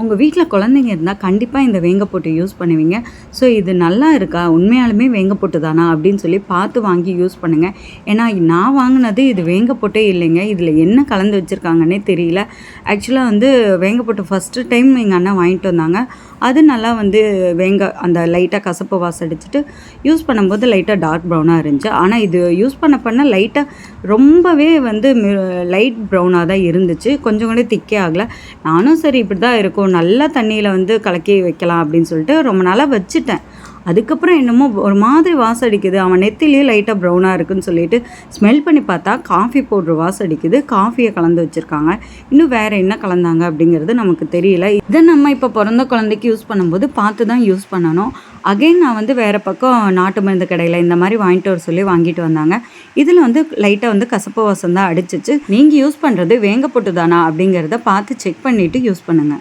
உங்கள் வீட்டில் குழந்தைங்க இருந்தால் கண்டிப்பாக இந்த வேங்கப்பொட்டு யூஸ் பண்ணுவீங்க. ஸோ இது நல்லா இருக்கா, உண்மையாலுமே வேங்கப்பொட்டு தானா அப்படின்னு சொல்லி பார்த்து வாங்கி யூஸ் பண்ணுங்கள். ஏன்னா நான் வாங்கினது இது வேங்கப்பொட்டே இல்லைங்க. இதில் என்ன கலந்து வச்சுருக்காங்கன்னே தெரியல. ஆக்சுவலாக வந்து வேங்கப்பொட்டு ஃபஸ்ட்டு டைம் எங்கள் அண்ணன் வாங்கிட்டு வந்தாங்க. அது நல்லா வந்து அந்த லைட்டாக கசப்பு வாசம் அடிச்சுட்டு யூஸ் பண்ணும்போது லைட்டாக டார்க் ப்ரௌனாக இருந்துச்சு. ஆனால் இது யூஸ் பண்ண லைட்டாக ரொம்பவே வந்து லைட் ப்ரௌனாக தான் இருந்துச்சு. கொஞ்சம் கூட திக்கே ஆகலை. நானும் சரி இப்படி தான் இருக்கும், நல்லா தண்ணியில் வந்து கலக்கி வைக்கலாம் அப்படின்னு சொல்லிட்டு ரொம்ப நாளாக வச்சுட்டேன். அதுக்கப்புறம் என்னமோ ஒரு மாதிரி வாசம் அடிக்குது, அவன் நெத்திலேயே லைட்டாக ப்ரௌனாக இருக்குதுன்னு சொல்லிட்டு ஸ்மெல் பண்ணி பார்த்தா காஃபி பவுட்ரு வாசம் அடிக்குது. காஃபியை கலந்து வச்சுருக்காங்க. இன்னும் வேறு என்ன கலந்தாங்க அப்படிங்கிறது நமக்கு தெரியல. இதை நம்ம இப்போ பிறந்த குழந்தைக்கு யூஸ் பண்ணும்போது பார்த்து தான் யூஸ் பண்ணணும். அகைன் நான் வந்து வேறு பக்கம் நாட்டு மருந்து கடையில் இந்த மாதிரி வாங்கிட்டு வர சொல்லி வாங்கிட்டு வந்தாங்க. இதில் வந்து லைட்டாக வந்து கசப்பு வாசம் தான் அடிச்சிச்சு. நீங்கள் யூஸ் பண்ணுறது வேங்கப்பொட்டு தானா அப்படிங்கிறத பார்த்து செக் பண்ணிவிட்டு யூஸ் பண்ணுங்கள்.